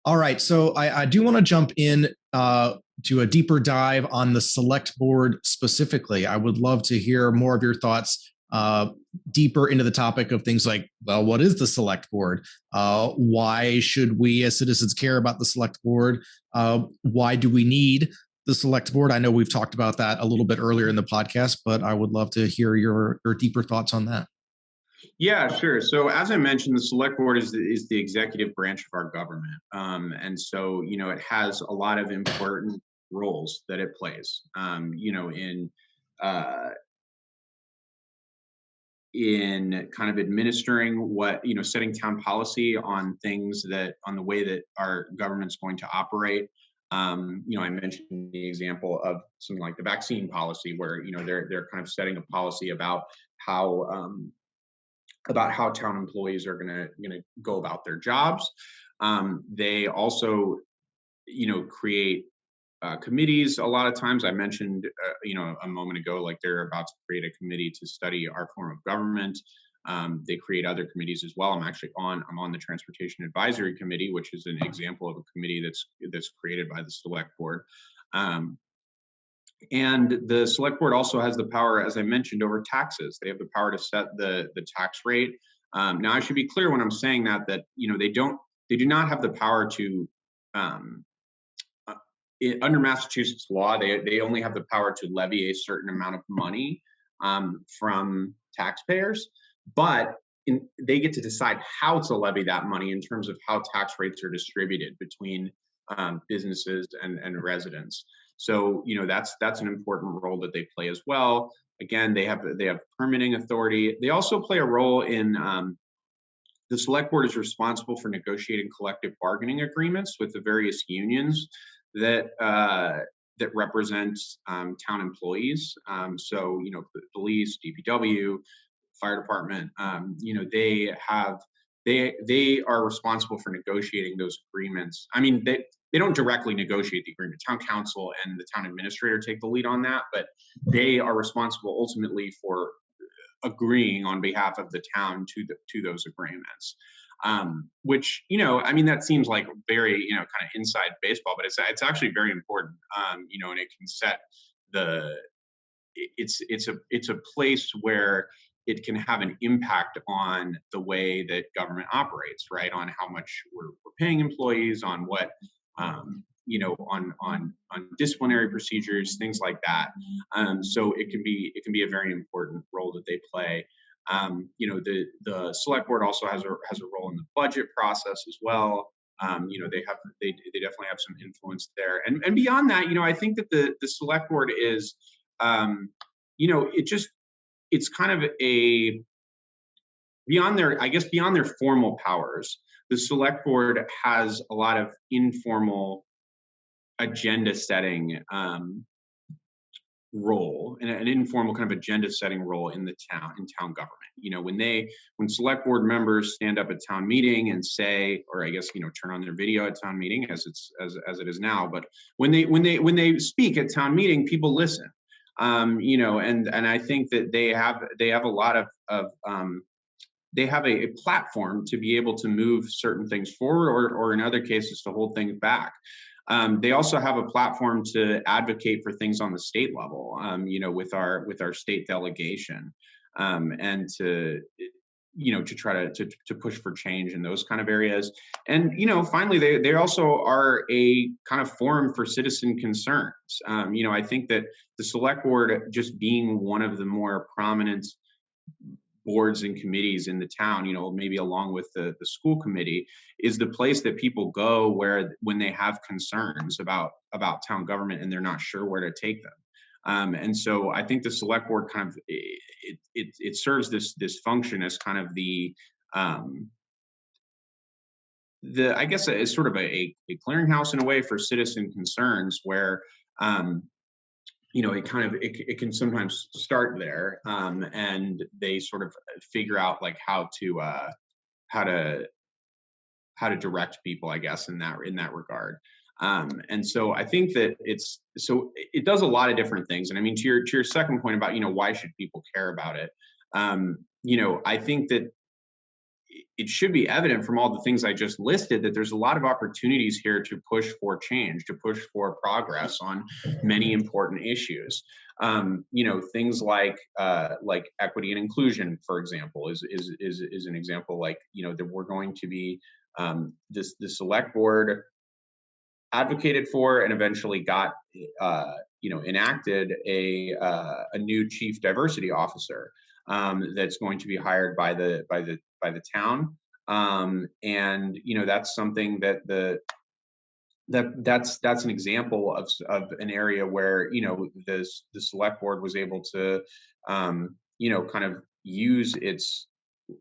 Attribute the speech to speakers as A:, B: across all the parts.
A: All right, so I do want to jump in to a deeper dive on the select board specifically. I would love to hear more of your thoughts deeper into the topic of things like, well, what is the select board? Why should we as citizens care about the select board? Why do we need the select board? I know we've talked about that a little bit earlier in the podcast, but I would love to hear your deeper thoughts on that.
B: Yeah, sure. So as I mentioned, the select board is the executive branch of our government. And so, it has a lot of important roles that it plays, uh, in kind of administering setting town policy on on the way that our government's going to operate. I mentioned the example of something like the vaccine policy where, they're kind of setting a policy how about how town employees are going to go about their jobs. They also, create committees. A lot of times, I mentioned, a moment ago, like they're about to create a committee to study our form of government. They create other committees as well. I'm on the Transportation Advisory Committee, which is an example of a committee that's created by the Select Board. And the select board also has the power, as I mentioned, over taxes. They have the power to set the tax rate. Now, I should be clear when I'm saying that they do not have the power to, under Massachusetts law, they only have the power to levy a certain amount of money from taxpayers, but they get to decide how to levy that money in terms of how tax rates are distributed between businesses and residents. So, that's an important role that they play as well. Again, they have permitting authority. They also play a role in the select board is responsible for negotiating collective bargaining agreements with the various unions that represent town employees. So, police, DPW, fire department, they are responsible for negotiating those agreements. I mean, they don't directly negotiate the agreement. Town council and the town administrator take the lead on that, but they are responsible ultimately for agreeing on behalf of the town to those agreements. Which, that seems like very, kind of inside baseball, but it's actually very important. And it can set it's a place where it can have an impact on the way that government operates, right? On how much we're paying employees, on what, on disciplinary procedures, things like that. So it can be a very important role that they play. The select board also has a role in the budget process as well. They definitely have some influence there. And beyond that, I think that the select board is, it's kind of beyond their formal powers. The select board has a lot of informal agenda setting role, and an informal kind of agenda setting role in town government. When select board members stand up at town meeting and say, or I guess, turn on their video at town meeting as it is now, but when they speak at town meeting, people listen. And I think that they have a lot of they have a platform to be able to move certain things forward, or in other cases to hold things back. They also have a platform to advocate for things on the state level, with our state delegation, and to try to push for change in those kind of areas. And, finally, they also are a kind of forum for citizen concerns. I think that the select board, just being one of the more prominent boards and committees in the town, maybe along with the school committee, is the place that people go when they have concerns about town government and they're not sure where to take them. And so I think the select board kind of it serves this function as kind of the I guess is sort of a clearinghouse in a way for citizen concerns, where it can sometimes start there, and they sort of figure out like how to direct people, I guess, in that regard. And so I think that it does a lot of different things. And I mean, to your second point about, why should people care about it? I think that it should be evident from all the things I just listed that there's a lot of opportunities here to push for change, to push for progress on many important issues. Things like equity and inclusion, for example, is an example. Like, that we're going to be the select board advocated for and eventually got enacted a new chief diversity officer that's going to be hired by the town, and that's something that's an example of an area where the select board was able to kind of use its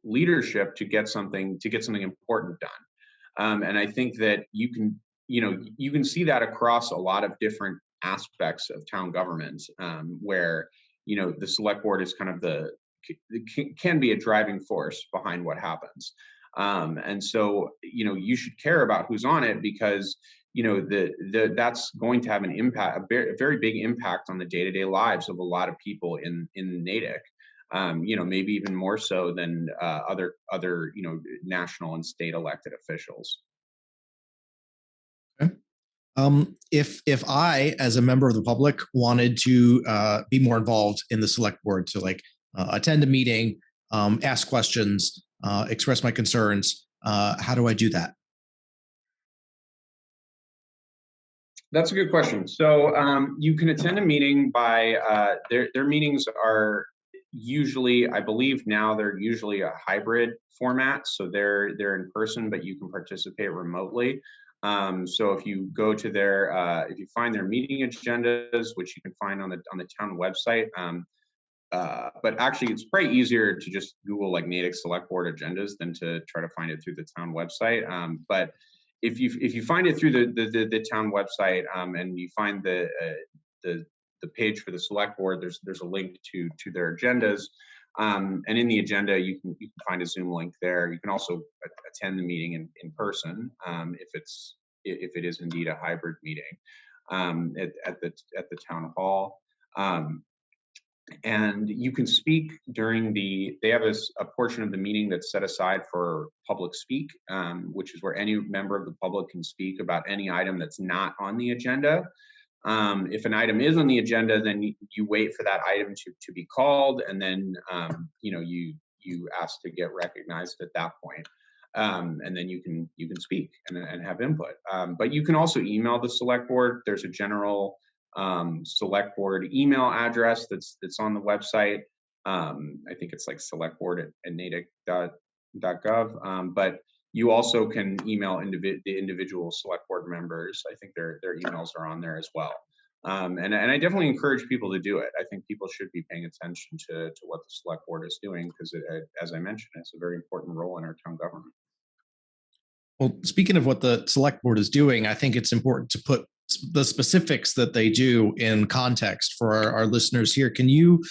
B: leadership to get something important done. And I think that you can see that across a lot of different aspects of town government, where the select board is kind of can be a driving force behind what happens. And so you should care about who's on it, because that's going to have an impact, a very big impact on the day-to-day lives of a lot of people in Natick. Maybe even more so than other national and state elected officials.
A: Okay. If I, as a member of the public, wanted to be more involved in the select board, to attend a meeting, ask questions, express my concerns, how do I do that?
B: That's a good question. So you can attend a meeting by their meetings are usually, I believe now they're usually a hybrid format. So they're in person, but you can participate remotely. So if you go to if you find their meeting agendas, which you can find on the town website, but actually it's probably easier to just Google like Natick Select Board agendas than to try to find it through the town website. But if you find it through the town website, and you find the page for the select board, there's a link to their agendas, and in the agenda you can find a Zoom link there. You can also attend the meeting in person, if it is indeed a hybrid meeting, at the town hall. And you can speak during they have a portion of the meeting that's set aside for public speak, which is where any member of the public can speak about any item that's not on the agenda. If an item is on the agenda, then you wait for that item to be called, and then you ask to get recognized at that point. And then you can speak and have input. But you can also email the select board. There's a general select board email address that's on the website. I think it's like selectboard@natick.gov. But you also can email the individual select board members. I think their emails are on there as well. And I definitely encourage people to do it. I think people should be paying attention to what the select board is doing, because as I mentioned, it's a very important role in our town government.
A: Well, speaking of what the select board is doing, I think it's important to put the specifics that they do in context for our listeners here. Can you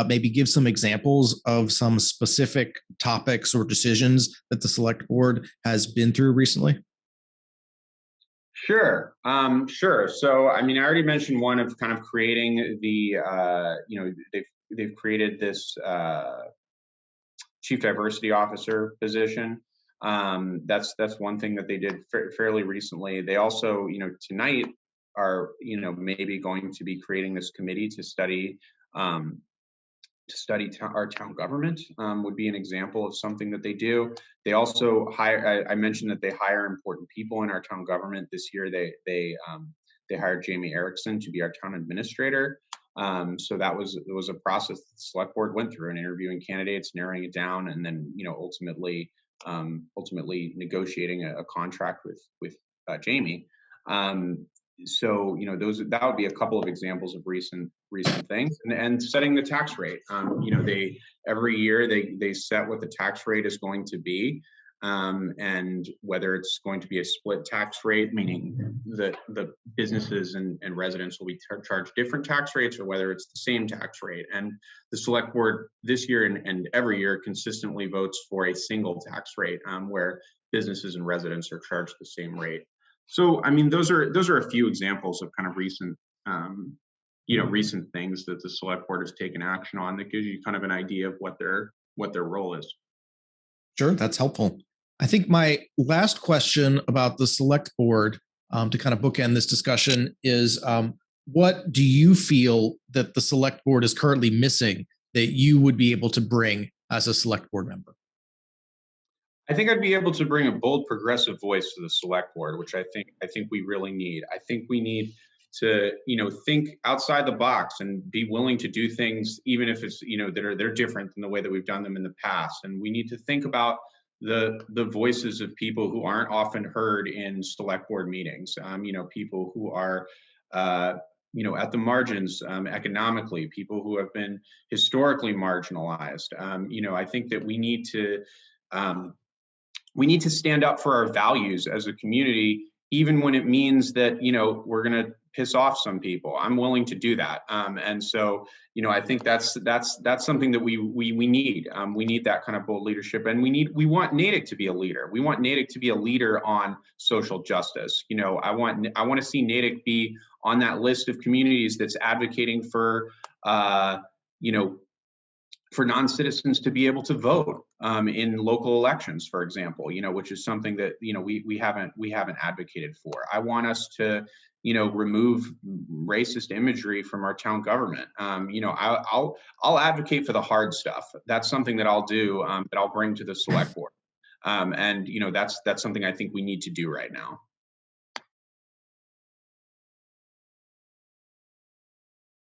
A: maybe give some examples of some specific topics or decisions that the select board has been through recently?
B: Sure. So, I mean, I already mentioned one of kind of creating they've created this chief diversity officer position. That's one thing that they did fairly recently. They also, tonight are, maybe going to be creating this committee to study our town government. Would be an example of something that they do. They also hire. I mentioned that they hire important people in our town government. This year, they hired Jamie Erickson to be our town administrator. So it was a process that the select board went through, and interviewing candidates, narrowing it down, and then ultimately negotiating a contract with Jamie. So that would be a couple of examples of recent things, and setting the tax rate. They every year they set what the tax rate is going to be, and whether it's going to be a split tax rate, meaning the businesses and residents will be charged different tax rates, or whether it's the same tax rate. And the select board this year and every year consistently votes for a single tax rate, where businesses and residents are charged the same rate. So, I mean, those are a few examples of kind of recent things that the select board has taken action on, that gives you kind of an idea of what their role is.
A: Sure, that's helpful. I think my last question about the select board, to kind of bookend this discussion, is what do you feel that the select board is currently missing that you would be able to bring as a select board member?
B: I think I'd be able to bring a bold, progressive voice to the select board, which I think we really need. I think we need to, think outside the box and be willing to do things, even if it's, they're different than the way that we've done them in the past. And we need to think about the voices of people who aren't often heard in select board meetings. People who are at the margins economically, people who have been historically marginalized. I think that um, we need to stand up for our values as a community, even when it means that we're going to piss off some people. I'm willing to do that, and so I think that's something that we need. We need that kind of bold leadership, and we want Natick to be a leader. We want Natick to be a leader on social justice. I want to see Natick be on that list of communities that's advocating for you know for non-citizens to be able to vote in local elections, for example, which is something that we haven't advocated for. I want us to remove racist imagery from our town government. I'll advocate for the hard stuff. That's something that I'll do, that I'll bring to the select board, and that's something I think we need to do right now.